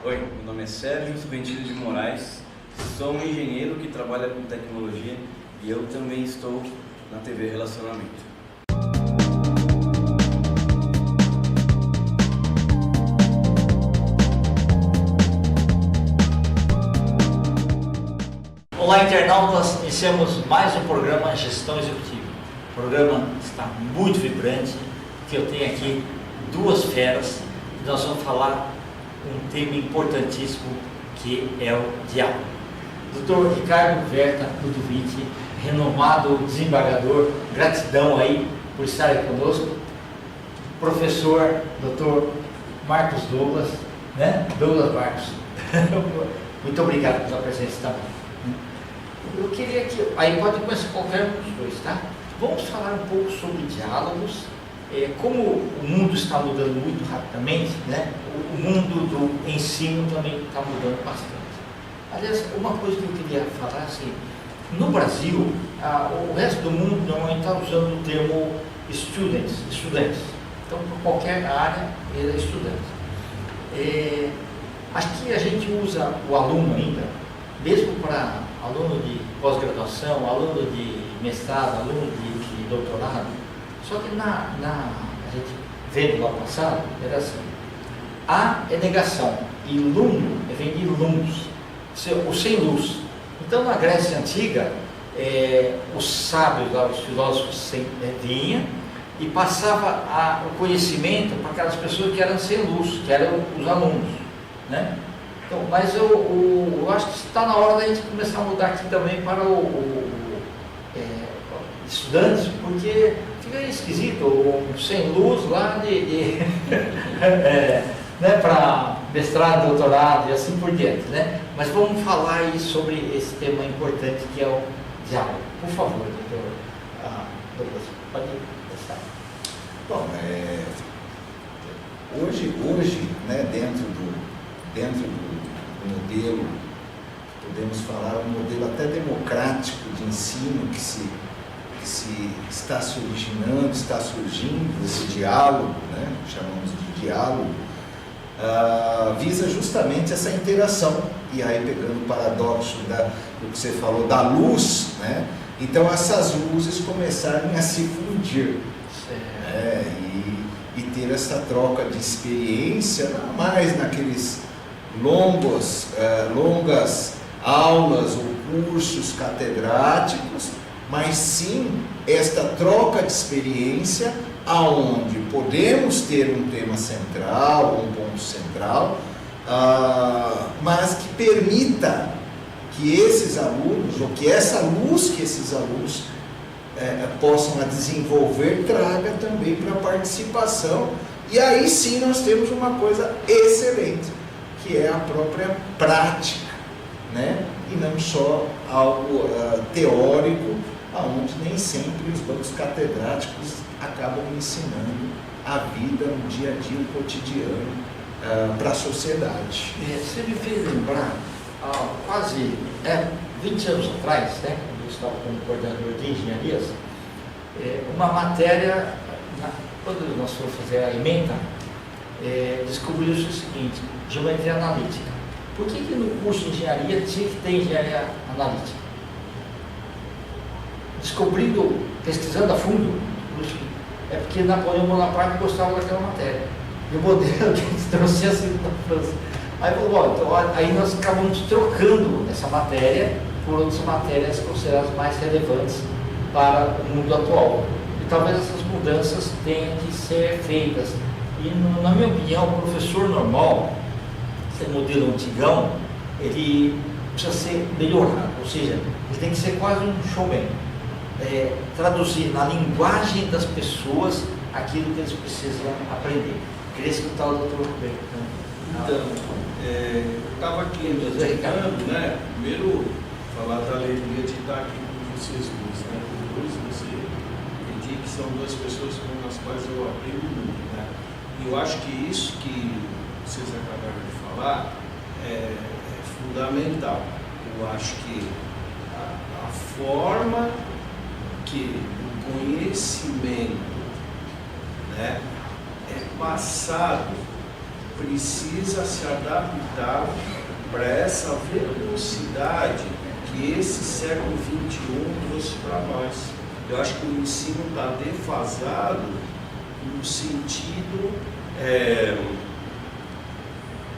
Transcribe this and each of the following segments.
Oi, meu nome é Sérgio Subentilho de Moraes, sou um engenheiro que trabalha com tecnologia e eu também estou na TV Relacionamento. Olá, internautas, iniciamos mais um programa Gestão Executiva. O programa está muito vibrante, que eu tenho aqui duas feras e nós vamos falar um tema importantíssimo que é o diálogo. Dr. Ricardo Verta Ludovici, renomado desembargador, gratidão aí por estar aí conosco. Professor Dr. Marcos Douglas, né? Douglas Marcos. Muito obrigado pela presença também. Eu queria que, aí pode começar qualquer um dos dois, tá? Vamos falar um pouco sobre diálogos, como o mundo está mudando muito rapidamente, né? O mundo do ensino também está mudando bastante. Aliás, uma coisa que eu queria falar, assim, no Brasil, o resto do mundo normalmente está usando o termo estudantes. Então, por qualquer área, ele é estudante. Aqui a gente usa o aluno ainda, mesmo para aluno de pós-graduação, aluno de mestrado, aluno de doutorado. Só que a gente vê no ano passado, era assim, A é negação e lumo vem de lumos, o sem luz. Então na Grécia Antiga, os sábios, os filósofos vinham e passava o conhecimento para aquelas pessoas que eram sem luz, que eram os alunos, né? Então, mas eu acho que está na hora da gente começar a mudar aqui também para estudantes, porque fica esquisito, sem luz lá né, para mestrado, doutorado e assim por diante, né? Mas vamos falar aí sobre esse tema importante que é o diálogo. Por favor, doutor Douglas, pode começar. Bom, hoje, né, dentro do modelo, podemos falar um modelo até democrático de ensino que se está se originando, está surgindo, esse diálogo, né, chamamos de diálogo, visa justamente essa interação. E aí, pegando o paradoxo do que você falou, da luz, né, então essas luzes começarem a se fundir, e ter essa troca de experiência, não mais naqueles longas aulas ou cursos catedráticos, mas sim esta troca de experiência aonde podemos ter um tema central, um ponto central, mas que permita que esses alunos, ou que essa luz que esses alunos possam desenvolver, traga também para a participação, e aí sim nós temos uma coisa excelente, que é a própria prática, né? E não só algo teórico, onde nem sempre os bancos catedráticos acabam ensinando a vida, o dia a dia, o cotidiano para a sociedade. Você me fez lembrar, quase 20 anos atrás, né, quando eu estava como coordenador de engenharias, uma matéria, quando nós fomos fazer a ementa, descobriu-se o seguinte: geometria analítica. Por que no curso de engenharia tinha que ter engenharia analítica? Pesquisando a fundo, é porque Napoleão Bonaparte gostava daquela matéria. E o modelo que eles trouxeram assim da França. Aí falou, então, aí nós acabamos trocando essa matéria por outras matérias consideradas mais relevantes para o mundo atual. E talvez essas mudanças tenham que ser feitas. E, na minha opinião, o professor normal, esse modelo antigão, ele precisa ser melhorado, ou seja, ele tem que ser quase um showman, traduzir na linguagem das pessoas aquilo que eles precisam aprender. Queria escutar o doutor Roberto. Então, eu estava aqui explicando, né? Primeiro, falar da alegria de estar aqui com vocês dois, né? Você entendi que são duas pessoas com as quais eu aprendo muito, né? E eu acho que isso que vocês acabaram de falar é fundamental. Eu acho que a forma que o conhecimento, né, é passado precisa se adaptar para essa velocidade que esse século XXI trouxe para nós. Eu acho que o ensino está defasado no sentido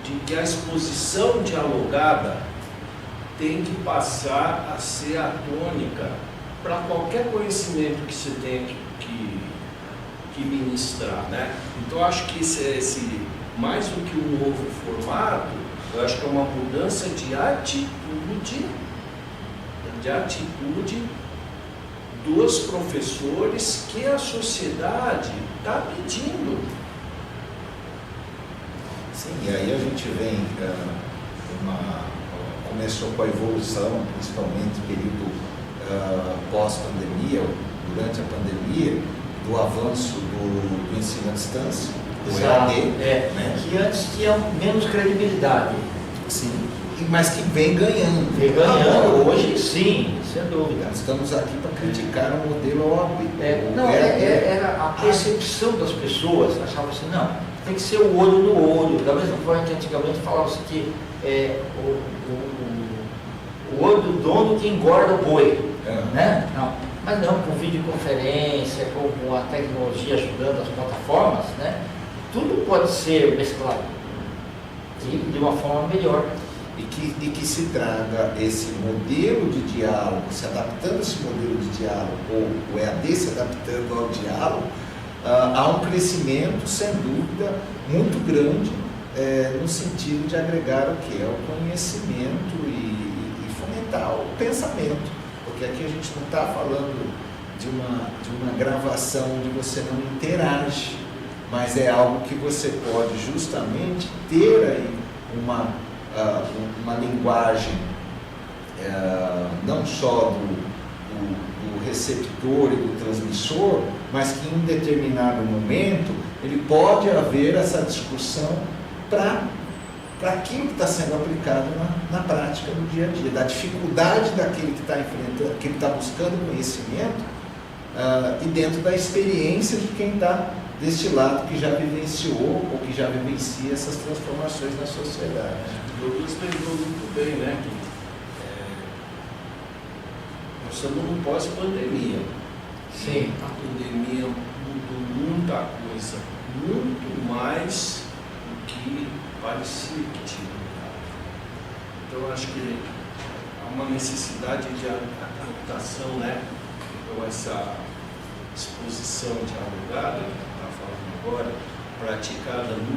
de que a exposição dialogada tem que passar a ser a tônica para qualquer conhecimento que você tenha que ministrar, né? Então eu acho que esse mais do que um novo formato, eu acho que é uma mudança de atitude dos professores que a sociedade está pedindo. Sim, e aí a gente vem, começou com a evolução, principalmente no período pós-pandemia, durante a pandemia, do avanço do ensino à distância, do EAD, né? Que antes tinha menos credibilidade. Sim, mas que vem ganhando. Vem ganhando, hoje sim, sem dúvida. Estamos aqui para criticar o modelo OAB. Era a percepção das pessoas, achavam assim, não, tem que ser o olho no olho, da mesma forma que antigamente falava-se que o olho do dono que engorda o boi, né? Não. Mas não, com videoconferência, com a tecnologia ajudando as plataformas, né? Tudo pode ser mesclado de uma forma melhor. E que se traga esse modelo de diálogo, se adaptando a esse modelo de diálogo, ou o EAD se adaptando ao diálogo, há um crescimento, sem dúvida, muito grande, no sentido de agregar o que é o conhecimento e fomentar o pensamento. Porque aqui a gente não está falando de uma gravação onde você não interage, mas é algo que você pode justamente ter aí uma linguagem não só do receptor e do transmissor, mas que em determinado momento ele pode haver essa discussão para aquilo que está sendo aplicado na prática, no dia a dia, da dificuldade daquele que está enfrentando, que está buscando conhecimento, e dentro da experiência de quem está deste lado, que já vivenciou ou que já vivencia essas transformações na sociedade. O Douglas lembrou muito bem, né? Que, nós estamos num pós-pandemia. Sim. A pandemia mudou muita coisa, muito mais do que parecia que tinha mudado. Então, eu acho que há uma necessidade de adaptação, né? Então, essa exposição dialogada que está falando agora, praticada no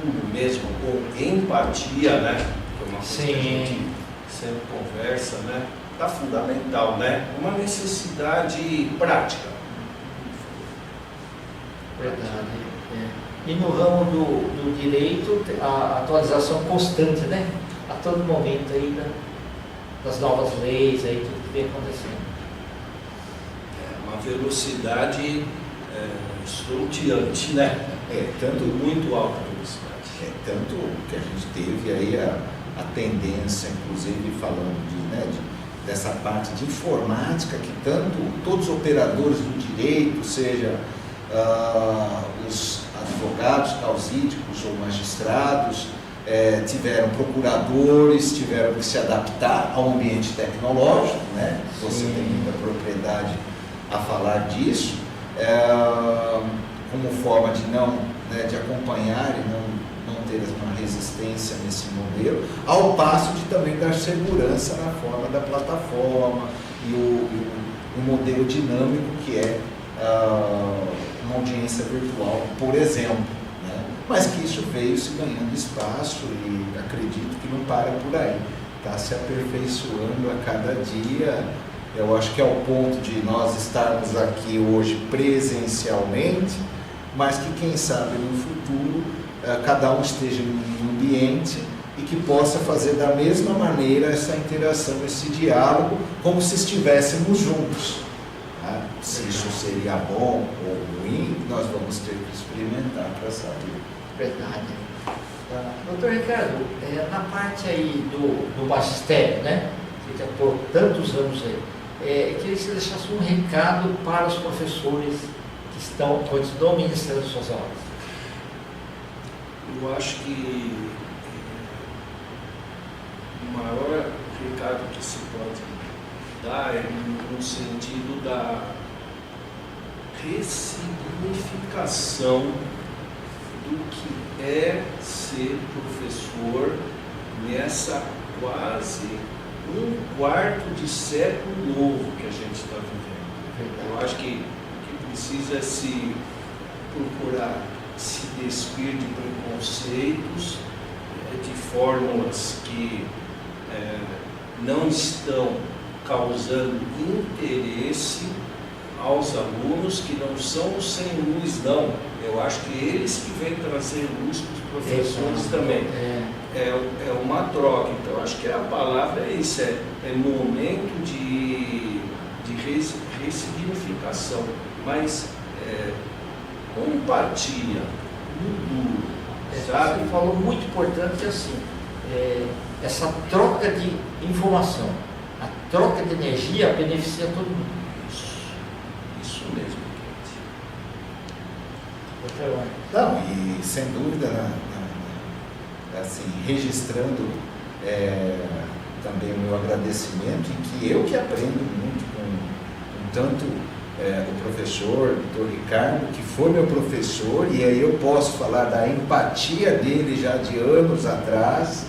clube mesmo, com empatia, né? Que é uma coisa que a gente sempre conversa, né? Está fundamental, né? Uma necessidade prática. Verdade. E no ramo do direito, a atualização constante, né? A todo momento aí das novas leis, aí tudo que vem acontecendo. Uma velocidade estonteante, né? Tanto muito alta velocidade. Tanto que a gente teve aí a tendência, inclusive falando dessa parte de informática, que todos os operadores do direito, seja os advogados causídicos ou magistrados, tiveram procuradores, tiveram que se adaptar ao ambiente tecnológico, né? Você tem muita propriedade a falar disso, como forma de acompanhar e não ter uma resistência nesse modelo, ao passo de também dar segurança na forma da plataforma e o modelo dinâmico que é uma audiência virtual, por exemplo, né? Mas que isso veio se ganhando espaço e acredito que não para por aí, está se aperfeiçoando a cada dia. Eu acho que é o ponto de nós estarmos aqui hoje presencialmente, mas que quem sabe no futuro cada um esteja em um ambiente e que possa fazer da mesma maneira essa interação, esse diálogo, como se estivéssemos juntos. Tá? Se isso seria bom ou ruim, nós vamos ter que experimentar para saber. Verdade. Doutor Ricardo, na parte aí do magistério, né? Que atuou tantos anos aí, queria que você deixasse um recado para os professores que continuam ministrando suas aulas. eu acho que o maior recado que se pode dar é no sentido da ressignificação do que é ser professor nessa quase um quarto de século novo que a gente está vivendo. Eu acho que precisa se procurar se despir de preconceitos, de fórmulas que não estão causando interesse aos alunos, que não são sem luz, não. Eu acho que eles que vêm trazer luz para os professores também. É uma troca. Então, eu acho que a palavra é isso, é momento de ressignificação, mas com empatia, no duro, sabe? Você falou muito importante assim, essa troca de informação, a troca de energia beneficia todo mundo. Isso mesmo. Não, e sem dúvida, assim, registrando também o meu agradecimento, e que eu que aprendo muito com tanto o professor, doutor Ricardo, que foi meu professor, e aí eu posso falar da empatia dele já de anos atrás,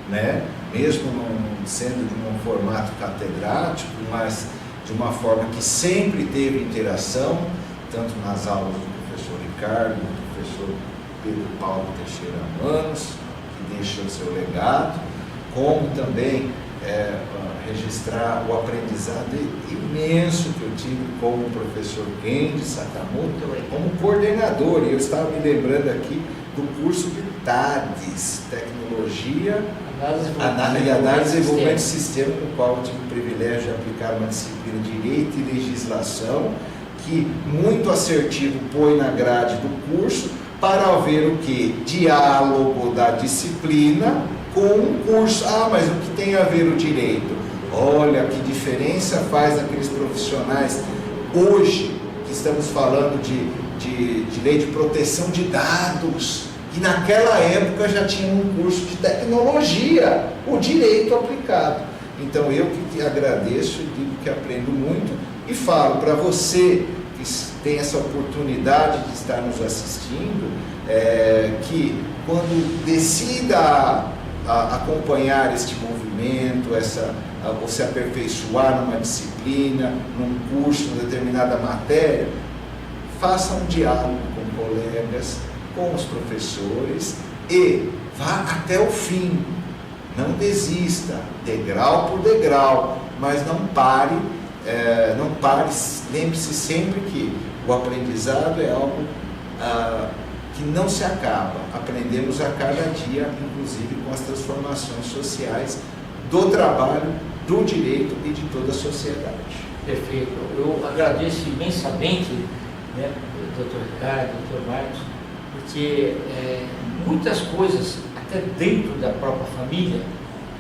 né? Mesmo não sendo de um formato catedrático, mas de uma forma que sempre teve interação, tanto nas aulas do professor Ricardo, do professor Pedro Paulo Teixeira Manos, que deixou seu legado, como também registrar o aprendizado imenso que eu tive como professor Kendi Sakamoto, como coordenador. E eu estava me lembrando aqui do curso de TADES, Tecnologia, Análise e Desenvolvimento de Sistema, no qual eu tive o privilégio de aplicar uma disciplina de Direito e Legislação, que muito assertivo põe na grade do curso para haver o que? Diálogo da disciplina com um curso. Ah, mas o que tem a ver o direito? Olha que diferença faz aqueles profissionais hoje que estamos falando de lei de proteção de dados, e naquela época já tinha um curso de tecnologia, o direito aplicado. Então eu que agradeço, digo que aprendo muito, e falo para você que tem essa oportunidade de estar nos assistindo, que quando decida acompanhar este movimento, ou se aperfeiçoar numa disciplina, num curso, numa determinada matéria, faça um diálogo com colegas, com os professores, e vá até o fim. Não desista, degrau por degrau, mas não pare, lembre-se sempre que o aprendizado é algo que não se acaba. Aprendemos a cada dia, inclusive com as transformações sociais do trabalho, do direito e de toda a sociedade. Perfeito. Eu agradeço imensamente, né, doutor Ricardo, doutor Marcos, porque muitas coisas, até dentro da própria família,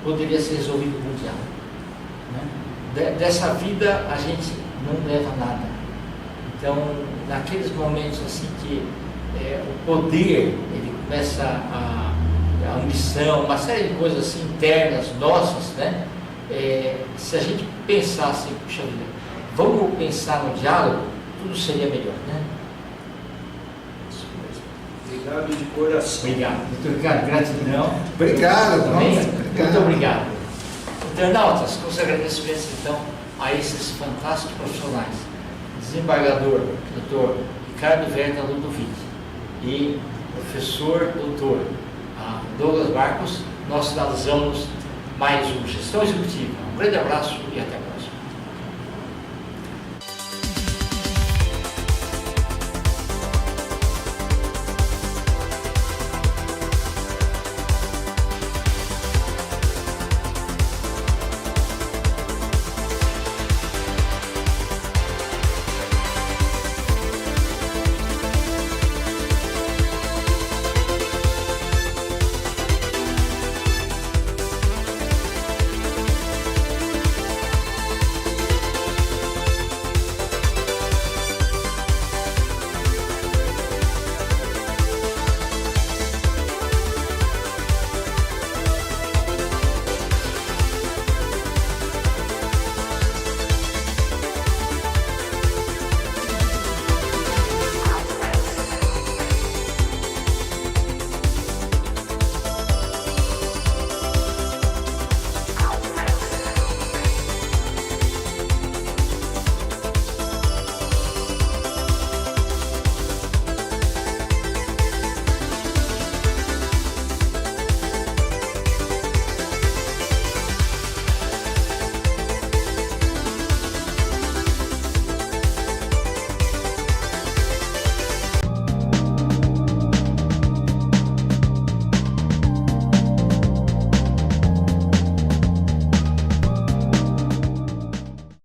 poderia ser resolvido com diálogo, né? Dessa vida a gente não leva nada. Então, naqueles momentos assim que o poder, ele começa a ambição, uma série de coisas assim, internas, nossas, né? Se a gente pensasse, puxa vida, vamos pensar no diálogo, tudo seria melhor, né? Obrigado de coração. Obrigado. Doutor Ricardo, gratidão. Obrigado, também. obrigado. Muito obrigado. Internautas, com os agradecimentos então a esses fantásticos profissionais. Desembargador, doutor Ricardo Werner Ludovic e professor doutor Douglas Marcos, nós finalizamos mais um Gestão Executiva. Um grande abraço e até a próxima.